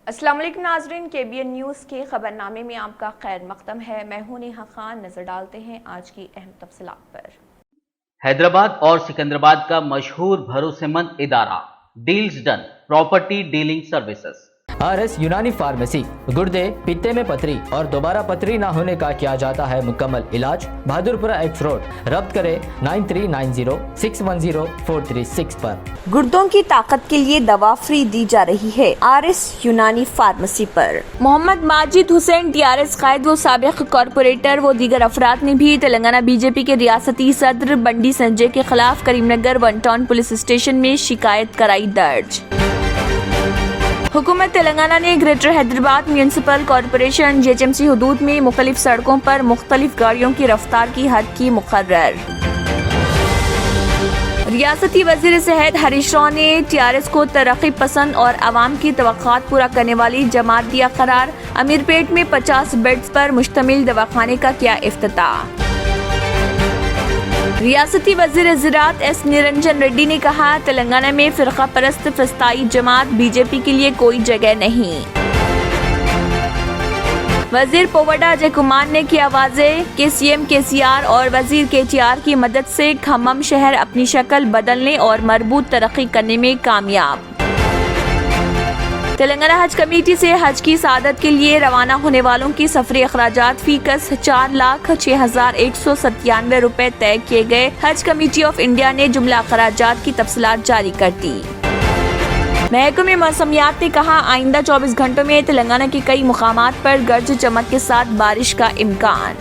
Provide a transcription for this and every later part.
अस्सलाम वालेकुम नाज़रीन, KBN न्यूज़ के खबरनामे में आपका खैर मक़दम है। मैं हूं नेहा खान। नजर डालते हैं आज की अहम तफसीलात पर। हैदराबाद और सिकंदराबाद का मशहूर भरोसेमंद इदारा deals done property dealing services. RS यूनानी फार्मेसी, गुर्दे, पित्ते में पथरी और दोबारा पथरी ना होने का किया जाता है मुकम्मल इलाज। Bahadurpura x road. रब्त करें 9390610436 पर। गुर्दों की ताकत के लिए दवा फ्री दी जा रही है RS यूनानी फार्मेसी पर। मोहम्मद माजिद हुसैन TRS कायद व साबिक कॉरपोरेटर व दीगर अफराद ने भी तेलंगाना BJP के रियासती सदर बंडी संजय के खिलाफ Karimnagar one town police station में शिकायत कराई दर्ज। हुकूमत तेलंगाना ने greater Hyderabad municipal corporation GHMC हुदूद में मुख्तलिफ सड़कों पर मुख्तलिफ गाड़ियों की रफ्तार की हद की मुकर्रर। रियासती वजीर सेहत हरीश राव ने TRS को तरक्की पसंद और आवाम की तवक्कुआत पूरा करने वाली जमात दिया करार। अमीरपेट में 50 बेड्स पर मुश्तमिल दवाखाने का किया इफ्तिताह। रियासती वजीर ज़राअत S निरंजन रेड्डी ने कहा, तेलंगाना में फिरका परस्त फस्ताई जमात BJP के लिए कोई जगह नहीं। वजीर पोवडा अजय कुमार ने किया वाज़ेह कि CM KCR और वजीर KTR की मदद से खम्मम शहर अपनी शक्ल बदलने और मरबूत तरक्की करने में कामयाब। तेलंगाना हज कमेटी से हज की सादत के लिए रवाना होने वालों की सफरी अखराजात फीकस 4,06,197 रुपए तय किए गए। हज कमेटी ऑफ इंडिया ने जुमला अखराजात की तफसीलात जारी कर दी। महकमे मौसमियात ने कहा, आइंदा 24 घंटों में तेलंगाना के कई मुकामात पर गरज चमक के साथ बारिश का इम्कान।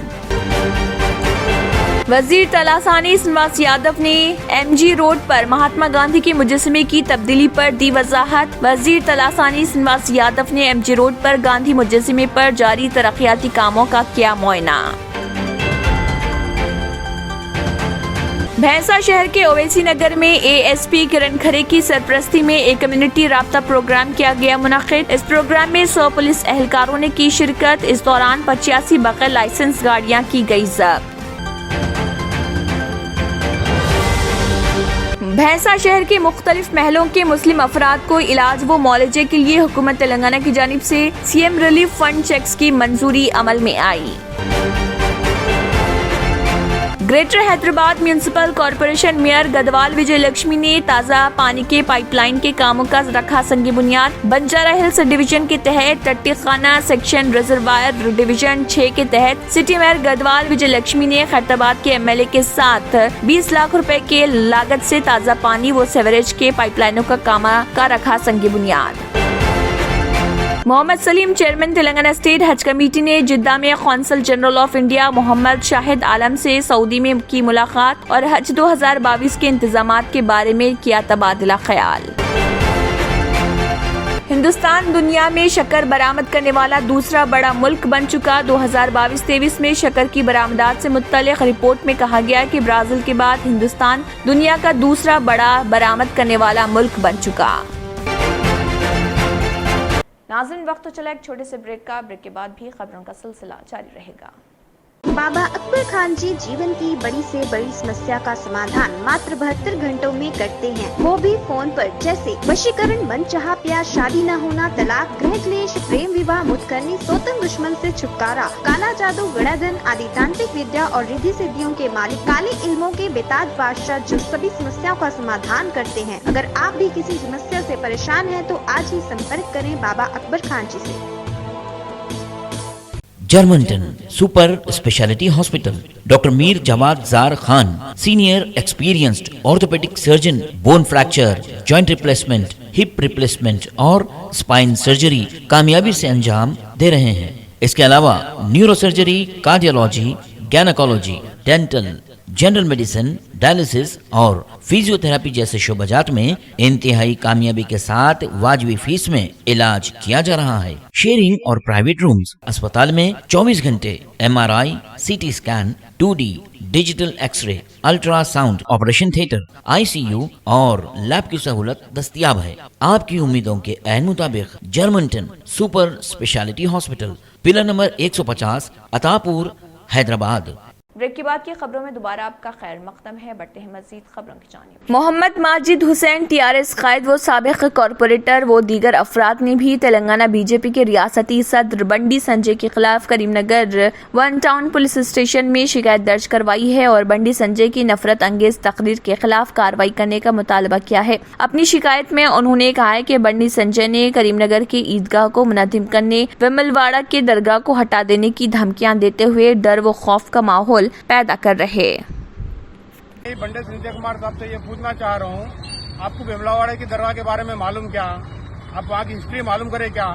वजीर तलासानी श्रीनिवास यादव ने MG रोड पर महात्मा गांधी के मुजस्समे की तब्दीली पर दी वजाहत। वजीर तलासानी श्रीनिवास यादव ने MG रोड पर गांधी मुजस्समे पर जारी तरक्याती कामों का किया मुआयना। भैंसा शहर के ओवैसी नगर में ASP किरण खरे की सरपरस्ती में एक कम्युनिटी राब्ता प्रोग्राम किया गया मुनक्किद। इस प्रोग्राम में 100 पुलिस एहलकारों ने की शिरकत। इस दौरान 85 बगैर लाइसेंस गाड़ियां की गई जब्त। भैंसा शहर के मुख्तलिफ महलों के मुस्लिम अफराद को इलाज व मुआलजे के लिए हुकूमत तेलंगाना की जानिब से CM रिलीफ फंड चेक्स की मंजूरी अमल में आई। Greater Hyderabad municipal corporation mayor Gadwal Vijaya Lakshmi ने ताज़ा पानी के पाइपलाइन के कामों का रखा संगी बुनियाद। बंजारा हिल्स डिवीजन के तहत टट्टी खाना सेक्शन रिजर्वायर डिवीजन 6 के तहत सिटी मेयर गदवाल विजय लक्ष्मी ने खैरताबाद के MLA के साथ 20 लाख रुपए के लागत से ताज़ा पानी व सेवरेज के पाइपलाइनों का काम का रखा संगी बुनियाद। Mohammed Saleem chairman Telangana state Haj committee ने जिद्दा में consul general of India Mohammed Shahid Alam से सऊदी में की मुलाकात और हज 2022 के इंतजामात के बारे में किया तबादला ख्याल। हिंदुस्तान दुनिया में शक्कर बरामद करने वाला दूसरा बड़ा मुल्क बन चुका। 2022-23 में शक्कर की बरामदात से मुत्तलिक रिपोर्ट में कहा गया कि ब्राजील के बाद हिंदुस्तान दुनिया का दूसरा बड़ा बरामद करने वाला मुल्क बन चुका। नाज़रीन, वक्त तो चला एक छोटे से ब्रेक का। ब्रेक के बाद भी खबरों का सिलसिला जारी रहेगा। बाबा अकबर खान जी जीवन की बड़ी से बड़ी समस्या का समाधान मात्र 72 घंटों में करते हैं, वो भी फोन पर। जैसे वशीकरण, मनचाहा प्यार, शादी न होना, तलाक, गृह क्लेश, प्रेम विवाह, मुतकरनी, सोतन दुश्मन से छुटकारा, काला जादू, गड़ाधन आदि तांत्रिक विद्या और रिद्धि सिद्धियों के मालिक काले इल्मों के बेताज बादशाह जो सभी समस्याओं का समाधान करते हैं। अगर आप भी किसी समस्या से परेशान हैं तो आज ही संपर्क करें बाबा अकबर खान जी से। Germanten super speciality hospital, doctor Mir Jawad Zar Khan, senior experienced orthopaedic surgeon, bone fracture, joint replacement, hip replacement और स्पाइन सर्जरी कामयाबी से अंजाम दे रहे हैं। इसके अलावा neuro surgery, cardiology, gynaecology, dental, general medicine, dialysis और फिजियोथेरेपी जैसे शोबाजात में इंतहाई कामयाबी के साथ वाजबी फीस में इलाज किया जा रहा है। शेयरिंग और प्राइवेट रूम्स। अस्पताल में 24 घंटे MRI, CT scan, 2D digital X-ray, ultrasound, operation theatre, ICU और लैब की सहूलत दस्तयाब है। आपकी उम्मीदों के ऐन मुताबिक Germanten super speciality hospital, pillar number 150, Attapur, Hyderabad. Break के बाद की खबरों में दोबारा आपका खैर मकदम है। बढ़ते हैं मजीद खबरों की जानिब। मोहम्मद माजिद हुसैन टीआरएस कायद व साबिक कॉरपोरेटर व दीगर अफराद ने भी तेलंगाना बीजेपी के रियासती सदर बंडी संजय के खिलाफ Karimnagar one town police station में शिकायत दर्ज करवाई है और बंडी संजय की नफरत अंगेज तकरीर के खिलाफ कार्रवाई करने का मुतालबा किया है। अपनी शिकायत में उन्होंने कहा है कि बंडी संजय ने करीमनगर के ईदगाह को मुनज़्ज़म करने व मलवाड़ा के दरगाह को हटा देने की धमकियां देते हुए डर व खौफ का माहौल पैदा कर रहे। बंडे संजय कुमार साहब से ये पूछना चाह रहा हूँ, आपको भीमलावाड़ा की दरगाह के बारे में मालूम क्या? आप वहाँ की हिस्ट्री मालूम करें क्या?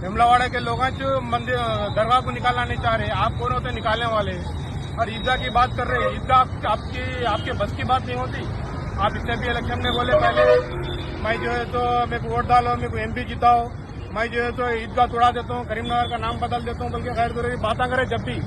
भीमलावाड़ा के लोग जो मंदिर दरगाह को निकालना नहीं चाह रहे, आप कौन होते निकालने वाले? और ईदगाह की बात कर रहे हैं, ईदगाह आपके बस की बात नहीं होती। आप इससे भी इलेक्शन में बोले पहले मैं जो है तो मेरे को वोट डालो, मेरे को MP जिताओ, मैं जो है तो ईदगाह तोड़ा देता हूँ, करीमनगर का नाम बदल देता हूँ, बल्कि गैर जरूरी बातें करें। जब भी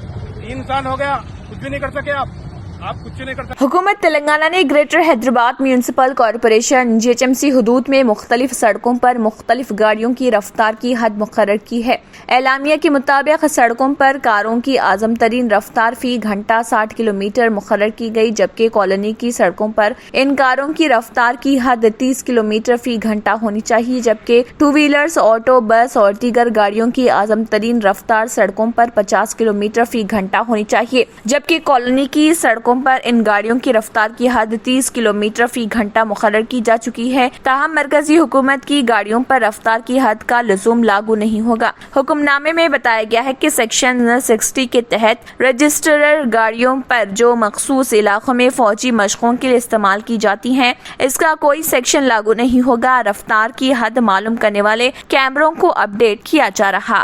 इंसान हो गया कुछ भी नहीं कर सके आप कुछ नहीं कर सकते। हुकूमत तेलंगाना ने greater Hyderabad municipal corporation GHMC हुदूद में मुख्तलिफ सड़कों पर मुख्तलिफ गाड़ियों की रफ्तार की हद मुकर्रर की है। एलामिया के मुताबिक सड़कों पर कारों की आज़म तरीन रफ्तार फी घंटा 60 किलोमीटर मुकर्रर की गई, जबकि कॉलोनी की सड़कों पर इन कारों की रफ्तार की हद 30 किलोमीटर फी घंटा होनी चाहिए, जबकि टू व्हीलर्स, ऑटो, बस और दीगर गाड़ियों की आज़म तरीन रफ्तार सड़कों पर 50 किलोमीटर फी घंटा होनी चाहिए, जबकि कॉलोनी की सड़कों पर इन गाड़ियों की रफ्तार की हद 30 किलोमीटर फी घंटा मुकर्रर की जा चुकी है। ताहम मरकजी हुकूमत की गाड़ियों पर रफ्तार की हद का लज़ूम लागू नहीं होगा। हुक्मनामे में बताया गया है कि सेक्शन 60 के तहत रजिस्ट्रर गाड़ियों पर जो मखसूस इलाकों में फौजी मशकों के लिए इस्तेमाल की जाती हैं, इसका कोई सेक्शन लागू नहीं होगा। रफ्तार की हद मालूम करने वाले कैमरों को अपडेट किया जा रहा।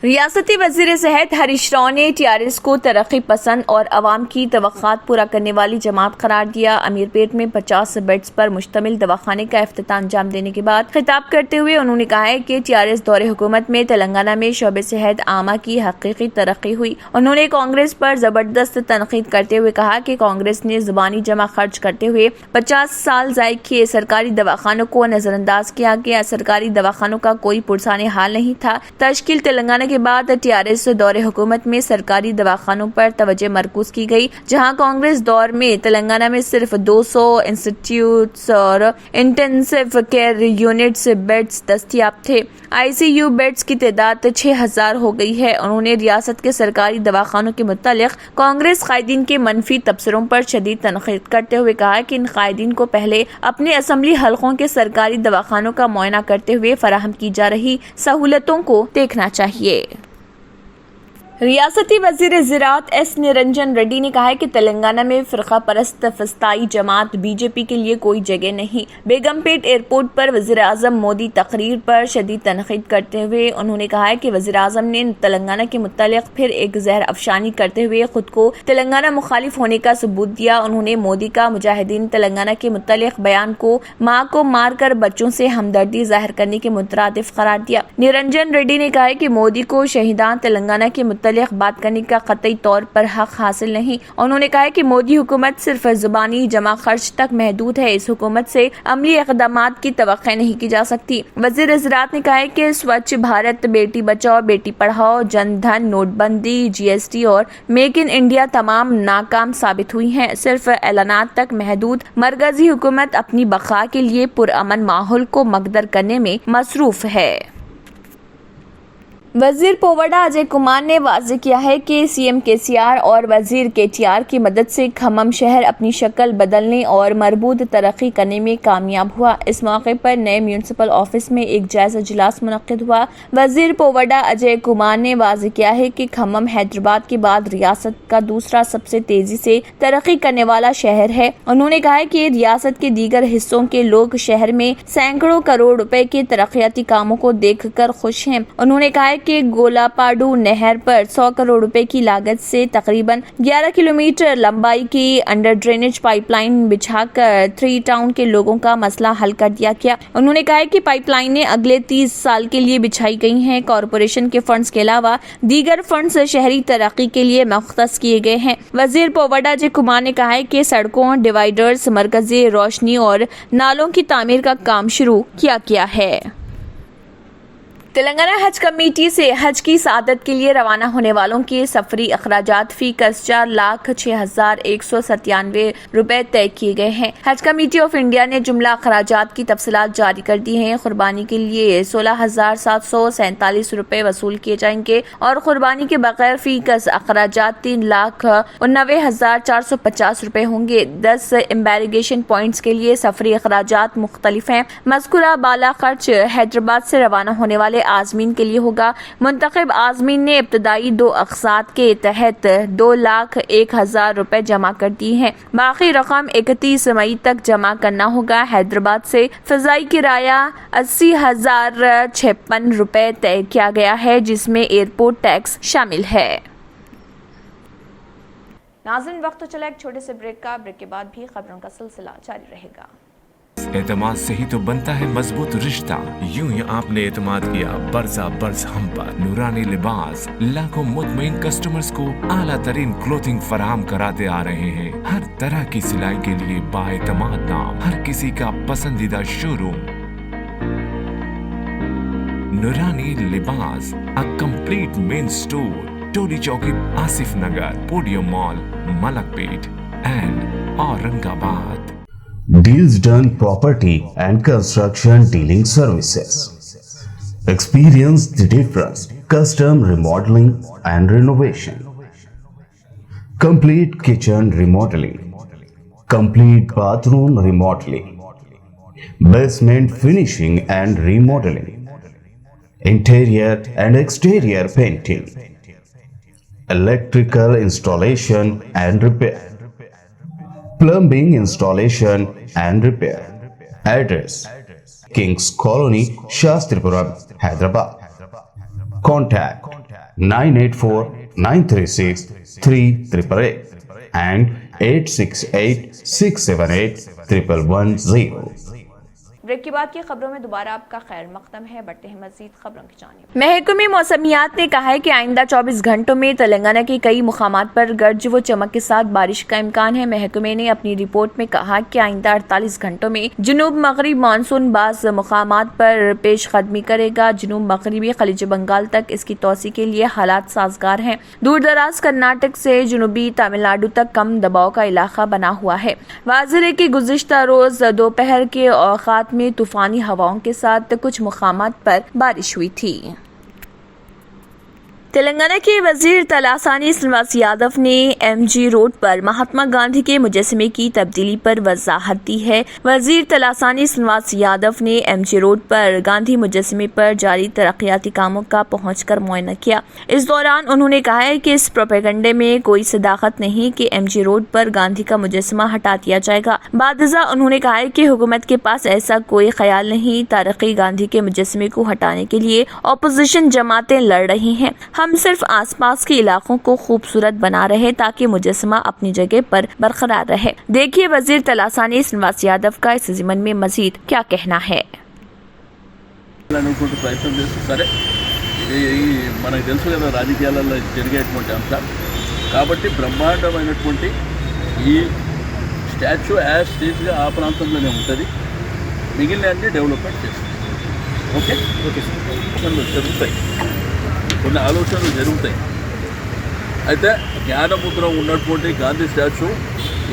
रियासती वज़ीर सेहत हरीश राव ने टीआरएस को तरक्की पसंद और अवाम की तवक्कात पूरा करने वाली जमात करार दिया। अमीरपेट में 50 बेड्स पर मुश्तमिल दवाखाने का इफ्तिताह अंजाम देने के बाद खिताब करते हुए उन्होंने कहा है कि टीआरएस दौरे हुकूमत में तेलंगाना में शोबे सेहत आमा की हकीकी तरक्की हुई। उन्होंने कांग्रेस पर जबरदस्त तनकीद करते हुए कहा कि कांग्रेस ने ज़ुबानी जमा खर्च करते हुए 50 साल ज़ाय किए, सरकारी दवाखानों को नजरअंदाज किया गया। सरकारी दवाखानों का कोई पुरसाने हाल नहीं था। तश्कील तेलंगाना के बाद टीआरएस दौरे हुकूमत में सरकारी दवाखानों पर तवज्जो मरकूज की गई, जहां कांग्रेस दौर में तेलंगाना में सिर्फ 200 इंस्टीट्यूट्स और इंटेंसिव केयर यूनिट्स बेड्स दस्तियाब थे। ICU बेड्स की तादाद 6000 हो गई है। उन्होंने रियासत के सरकारी दवाखानों के मुतालिक कांग्रेस कायदीन के मनफी तबसरों पर शदीद तनकीद करते हुए कहा कि इन कायदीन को पहले अपने असम्बली हलकों के सरकारी दवाखानों का मुआयना करते हुए फराहम की जा रही सहूलतों को देखना चाहिए। रियासती वजीर ज़राअत S निरंजन रेड्डी ने कहा है कि तेलंगाना में फ़िरका परस्त फस्ताई जमात बीजेपी के लिए कोई जगह नहीं। बेगमपेट एयरपोर्ट पर वज़ीर आज़म मोदी तकरीर पर शदीद तनकीद करते हुए उन्होंने कहा है कि वज़ीर आज़म ने तेलंगाना के मुतालिक फिर एक जहर अफशानी करते हुए खुद को तेलंगाना मुखालिफ होने का सबूत दिया। उन्होंने मोदी का मुजाहिदीन तेलंगाना के मुतालिक बयान को माँ को मार कर बच्चों से हमदर्दी जाहिर करने के मुतरादिफ करार दिया। निरंजन रेड्डी ने कहा है कि मोदी को शहीदान तेलंगाना के बात करने का कतई तौर पर हक हासिल नहीं। उन्होंने कहा कि मोदी हुकूमत सिर्फ जुबानी जमा खर्च तक महदूद है। इस हुकूमत से अमली इक़दामात की तवक्को नहीं की जा सकती। वज़ीर ज़राअत ने कहा कि स्वच्छ भारत, बेटी बचाओ बेटी पढ़ाओ, जन धन, नोटबंदी, GST और मेक इन इंडिया तमाम नाकाम साबित हुई हैं। सिर्फ ऐलानात तक महदूद मरकजी हुकूमत अपनी बका के लिए पुरअमन माहौल को मकदर करने में मसरूफ है। वजीर पोवड़ा अजय कुमार ने वाज़ेह किया है कि CM KCR और वजीर KTR की मदद से खम्मम शहर अपनी शक्ल बदलने और मरबूत तरक्की करने में कामयाब हुआ। इस मौके पर नए म्यूनिसिपल ऑफिस में एक जायजा इजलास मुनक्किद हुआ। वजीर पोवड़ा अजय कुमार ने वाज़ेह किया है कि खम्मम हैदराबाद के बाद रियासत का दूसरा सबसे तेजी से तरक्की करने वाला शहर है। उन्होंने कहा है कि रियासत के दीगर हिस्सों के लोग शहर में सैकड़ों करोड़ रुपए के तरक्याती कामों को देख कर खुश हैं। उन्होंने कहा कि गोलापाडू नहर पर 100 करोड़ रुपए की लागत से तकरीबन 11 किलोमीटर लंबाई की अंडर ड्रेनेज पाइपलाइन बिछाकर 3 टाउन के लोगों का मसला हल कर दिया गया। उन्होंने कहा कि पाइपलाइनें अगले 30 साल के लिए बिछाई गई हैं। कॉरपोरेशन के फंड्स के अलावा दीगर फंड्स शहरी तरक्की के लिए मुख्तस किए गए हैं। वजीर पोवड़ा अजय कुमार ने कहा है कि सड़कों, डिवाइडर्स, मरकजी रोशनी और नालों की तामीर का काम शुरू किया गया है। तेलंगाना हज कमेटी से हज की सआदत के लिए रवाना होने वालों के सफरी अखराजात फी कस 4,06,197 रुपए तय किए गए हैं। हज कमेटी ऑफ इंडिया ने जुमला अखराजात की तफसीलात जारी कर दी हैं। कुर्बानी के लिए 16,747 रुपए वसूल किए जाएंगे और कुर्बानी के बगैर फी कस अखराजात 3,89,450 रुपए होंगे। 10 एम्बैरिगेशन पॉइंट्स के लिए सफरी अखराजात मुख्तलिफ हैं। मज़कूरा बाला खर्च हैदराबाद से रवाना होने वाले आज़मीन के लिए होगा। मुंतखब आज़मीन ने इब्तदाई 2 अक़सात के तहत 2,01,000 रुपए जमा कर दी हैं। बाकी रकम 31 मई तक जमा करना होगा। हैदराबाद से फ़ज़ाई किराया 80,056 रुपए तय किया गया है, जिसमें एयरपोर्ट टैक्स शामिल है। नाज़रीन, वक्त तो चला एक छोटे से ब्रेक का। ब्रेक के बाद भी खबरों का सिलसिला जारी रहेगा। एतमाद से ही तो बनता है मजबूत रिश्ता। यूं ही आपने एतमाद किया बरसा बरस हम पर। नूरानी लिबास लाखों मुतमईन कस्टमर्स को आला तरीन क्लोथिंग फराहम कराते आ रहे हैं। हर तरह की सिलाई के लिए बाएतमाद नाम, हर किसी का पसंदीदा showroom Noorani Libas, a complete men store, Toli Chowki, Asif Nagar, Podium Mall, Malakpet and Aurangabad. Deals Done Property and Construction Dealing Services. Experience the difference. Custom remodeling and renovation. Complete kitchen remodeling. Complete bathroom remodeling. Basement finishing and remodeling. Interior and exterior painting. Electrical installation and repair. Plumbing installation and repair. Address: Kings Colony, Shastripuram, Hyderabad. Contact 984-936-3888 and 868-678-1110. Break के बाद की खबरों में दोबारा आपका खैर मकदम है। बढ़ते हैं मजीद खबरों की जानिब। महकमे मौसमियात ने कहा है कि आइंदा 24 घंटों में तेलंगाना के कई मुकामात पर गरज व चमक के साथ बारिश का इम्कान है। महकमे ने अपनी रिपोर्ट में कहा कि आइंदा 48 घंटों में जनूब मगरिब मानसून बाज़ मुकामात पर पेश कदमी करेगा। जनूब मगरबी खलीज बंगाल तक इसकी तोसी के लिए हालात साजगार हैं। दूर दराज कर्नाटक से जनूबी तमिलनाडु तक कम दबाव का इलाका बना हुआ है। वाज़ेह है कि गुज़िश्ता रोज दोपहर के औकात में तूफानी हवाओं के साथ कुछ मुकामात पर बारिश हुई थी। तेलंगाना के वजीर तलासानी श्रीनिवास यादव ने एमजी रोड पर महात्मा गांधी के मुजस्समे की तब्दीली पर वजाहत दी है। वजीर तलासानी श्रीनिवास यादव ने एमजी रोड पर गांधी मुजस्समे पर जारी तरक्याती कामों का पहुंचकर मुआयना किया। इस दौरान उन्होंने कहा है कि इस प्रोपेगेंडे में कोई सदाकत नहीं कि एमजी रोड पर गांधी का मुजस्समा हटा दिया जाएगा। बादजा उन्होंने कहा है कि हुकूमत के पास ऐसा कोई ख्याल नहीं। तारीखी गांधी के मुजस्समे को हटाने के लिए अपोजिशन जमातें लड़ रही हैं। हम सिर्फ आसपास के इलाकों को खूबसूरत बना रहे ताकि मुजस्समा अपनी जगह पर बरकरार रहे। देखिए वजीर तलासानी श्रीनिवास यादव का इस ज़िमन में मजीद क्या कहना है। సరే ఇది మనకు తెలుసు కదా రాజకీయాలలో జరిగేటువంటి అంశాలు కాబట్టి బ్రహ్మాండమైనటువంటి ఈ స్టాచ్యూ యాజ్ స్టేజ్గా ఆ ప్రాంతంలోనే ఉంటుంది. మిగిలిన అన్ని డెవలప్మెంట్ చేస్తుంది. ఓకే ఓకే సార్ జరుగుతాయి, కొన్ని ఆలోచనలు జరుగుతాయి. అయితే జ్ఞానముద్ర ఉన్నటువంటి గాంధీ స్టాచ్యూ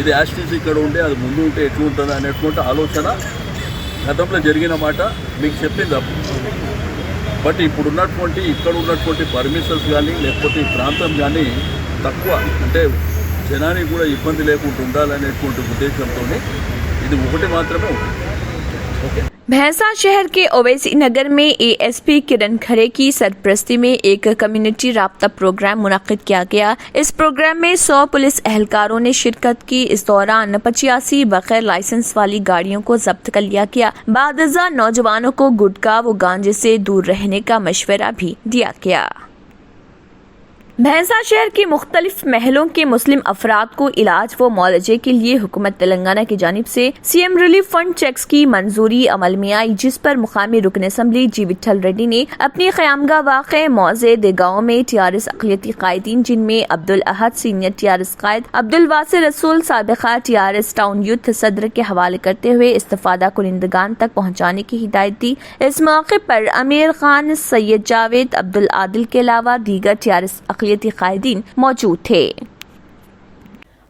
ఇది యాస్టీస్ ఇక్కడ ఉండే అది ముందు ఉంటే ఎట్లా ఉంటుంది అనేటువంటి ఆలోచన గతంలో జరిగిన మాట మీకు చెప్పింది అప్పుడు. బట్ ఇప్పుడు ఇక్కడ ఉన్నటువంటి పర్మిషన్స్ కానీ లేకపోతే ఈ ప్రాంతం కానీ తక్కువ అంటే జనానికి కూడా ఇబ్బంది లేకుండా ఉండాలనేటువంటి ఉద్దేశంతో ఇది ఒకటి మాత్రమే ఉంటుంది. ఓకే. भैंसा शहर के ओवैसी नगर में एएसपी किरण खरे की सरपरस्ती में एक कम्युनिटी राब्ता प्रोग्राम मुनक्किद किया गया। इस प्रोग्राम में 100 पुलिस एहलकारों ने शिरकत की। इस दौरान 85 बगैर लाइसेंस वाली गाड़ियों को जब्त कर लिया गया। बादजा नौजवानों को गुटखा व गांजे से दूर रहने का मशवरा भी दिया गया। بھینسا شہر کی مختلف محلوں کے مسلم افراد کو علاج و معالجے کے لیے حکومت تلنگانہ کی جانب سے C M relief fund cheques کی منظوری عمل میں آئی، جس پر مقامی رکن اسمبلی جی وٹھل ریڈی نے اپنی قیامگاہ واقع موضع دیگاؤں میں ٹیارس اقلیتی قائدین، جن میں عبدالاحد سینئر ٹیارس قائد، عبدالواسع رسول سابقہ ٹیارس ٹاؤن یوتھ صدر کے حوالے کرتے ہوئے استفادہ کنندگان تک پہنچانے کی ہدایت دی۔ اس موقع پر امیر خان، سید جاوید، عبدالعادل کے علاوہ دیگر ٹیارس اقلیتی قائدین موجود تھے۔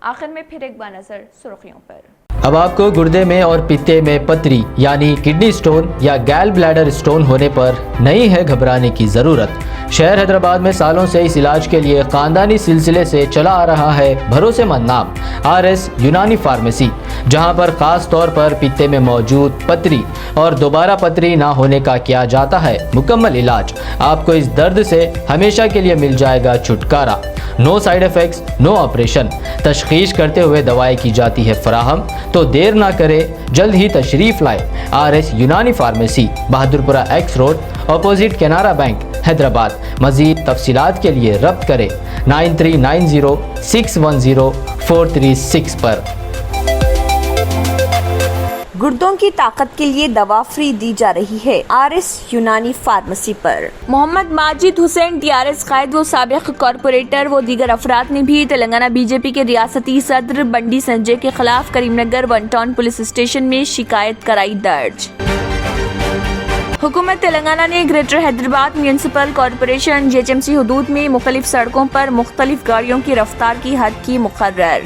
آخر میں پھر ایک بار نظر سرخیوں پر۔ اب آپ کو گردے میں اور پتے میں پتری یعنی کڈنی سٹون یا گیل بلیڈر سٹون ہونے پر نہیں ہے گھبرانے کی ضرورت۔ شہر حیدرآباد میں سالوں سے اس علاج کے لیے خاندانی سلسلے سے چلا آ رہا ہے بھروسے مند نام RS یونانی فارمیسی، جہاں پر خاص طور پر پتے میں موجود پتری اور دوبارہ پتری نہ ہونے کا کیا جاتا ہے مکمل علاج۔ آپ کو اس درد سے ہمیشہ کے لیے مل جائے گا چھٹکارا۔ نو سائیڈ ایفیکٹس، نو آپریشن، تشخیص کرتے ہوئے دوائیں کی جاتی ہے فراہم۔ تو دیر نہ کرے، جلد ہی تشریف لائے RS Unani pharmacy, Bahadurpura X road, opposite Canara bank, Hyderabad. مزید تفصیلات کے لیے ربط کریں 9390610436 پر۔ گردوں کی طاقت کے لیے دوا فری دی جا رہی ہے RS یونانی فارمیسی پر۔ محمد ماجد حسین ٹیارس قائد و سابق کارپوریٹر و دیگر افراد نے بھی تلنگانہ بی جے پی کے ریاستی صدر بنڈی سنجے کے خلاف Karim Nagar one town police station میں شکایت کرائی درج۔ حکومت تلنگانہ نے greater Hyderabad municipal corporation GHMC حدود میں مختلف سڑکوں پر مختلف گاڑیوں کی رفتار کی حد کی مقرر۔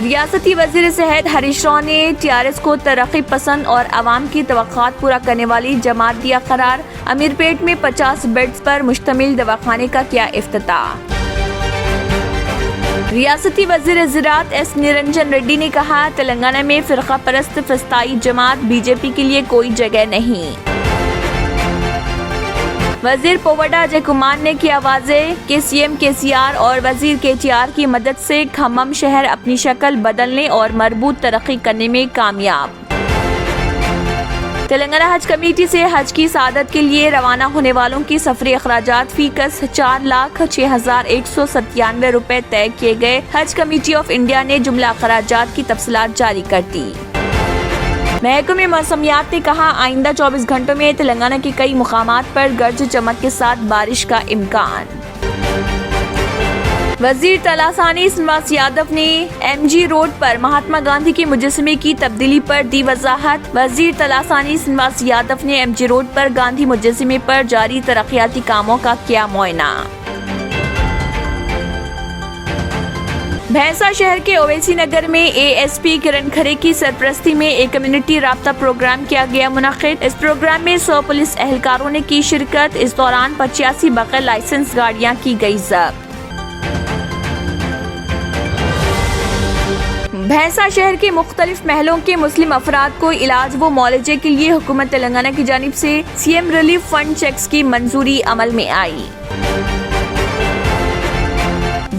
ریاستی وزیر صحت ہریش راؤ نے ٹیارس کو ترقی پسند اور عوام کی توقعات پورا کرنے والی جماعت دیا قرار۔ امیر پیٹ میں 50 بیڈز پر مشتمل دواخانے کا کیا افتتاح۔ ریاستی وزیر زراعت ایس نرنجن ریڈی نے کہا، تلنگانہ میں فرقہ پرست فسطائی جماعت BJP کے لیے کوئی جگہ نہیں۔ وزیر پووڈا اجے کمار نے کیا واضح کہ CM KCR اور وزیر KTR کی مدد سے کھمم شہر اپنی شکل بدلنے اور مربوط ترقی کرنے میں کامیاب۔ تلنگانہ حج کمیٹی سے حج کی سعادت کے لیے روانہ ہونے والوں کی سفری اخراجات فی کس 4,06,197 روپے طے کیے گئے۔ حج کمیٹی آف انڈیا نے جملہ اخراجات کی تفصیلات جاری کر دی۔ محکمہ موسمیات نے کہا، آئندہ 24 گھنٹوں میں تلنگانہ کے کئی مقامات پر گرج چمک کے ساتھ بارش کا امکان۔ وزیر تلاسانی سنواس یادو نے MG روڈ پر مہاتما گاندھی کے مجسمے کی تبدیلی پر دی وضاحت۔ وزیر تلاسانی سنواس یادو نے MG روڈ پر گاندھی مجسمے پر جاری ترقیاتی کاموں کا کیا معائنہ۔ بھینسا شہر کے اویسی نگر میں ASP کرن کھرے کی سرپرستی میں ایک کمیونٹی رابطہ پروگرام کیا گیا منعقد۔ اس پروگرام میں 100 پولیس اہلکاروں نے کی شرکت۔ اس دوران 85 بغیر لائسنس گاڑیاں کی گئی ضبط۔ بھینسا شہر کے مختلف محلوں کے مسلم افراد کو علاج و معالجے کے لیے حکومت تلنگانہ کی جانب سے CM ریلیف فنڈ چیکس کی منظوری عمل میں آئی۔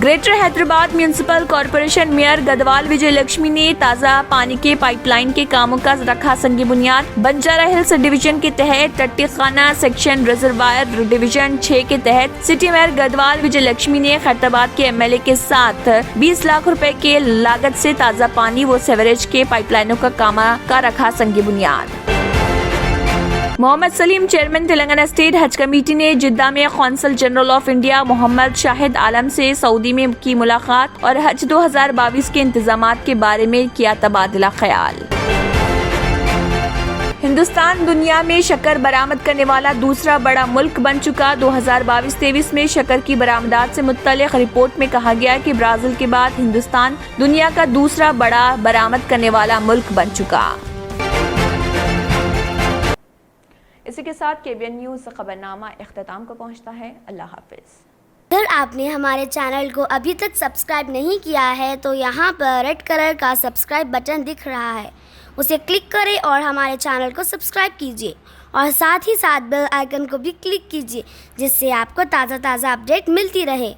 Greater Hyderabad municipal corporation mayor Gadwal Vijaya Lakshmi نے تازہ پانی کے پائپ لائن کے کاموں کا رکھا سنگ بنیاد۔ بنجارہ ہلز ڈویژن کے تحت ٹٹی خانہ سیکشن ریزروائر ڈویژن 6 کے تحت سٹی میئر گدوال وجے لکشمی نے خیرتاباد کے MLA کے ساتھ 20 لاکھ روپے کے لاگت سے تازہ پانی و سیوریج کے پائپ لائنوں کا کام کا رکھا سنگ بنیاد۔ محمد سلیم چیئرمین تلنگانہ اسٹیٹ حج کمیٹی نے جدہ میں قونصل جنرل آف انڈیا محمد شاہد عالم سے سعودی میں کی ملاقات اور حج 2022 کے انتظامات کے بارے میں کیا تبادلہ خیال۔ ہندوستان دنیا میں شکر برآمد کرنے والا دوسرا بڑا ملک بن چکا۔ 2022-23 میں شکر کی برآمدات سے متعلق رپورٹ میں کہا گیا کہ برازیل کے بعد ہندوستان دنیا کا دوسرا بڑا برآمد کرنے والا ملک بن چکا۔ اسی کے ساتھ KBN نیوز خبرنامہ اختتام کو پہنچتا ہے۔ اللہ حافظ۔ اگر آپ نے ہمارے چینل کو ابھی تک سبسکرائب نہیں کیا ہے تو یہاں پر ریڈ کلر کا سبسکرائب بٹن دکھ رہا ہے، اسے کلک کریں اور ہمارے چینل کو سبسکرائب کیجیے اور ساتھ ہی ساتھ بیل آئیکن کو بھی کلک کیجیے، جس سے آپ کو تازہ اپڈیٹ ملتی رہے۔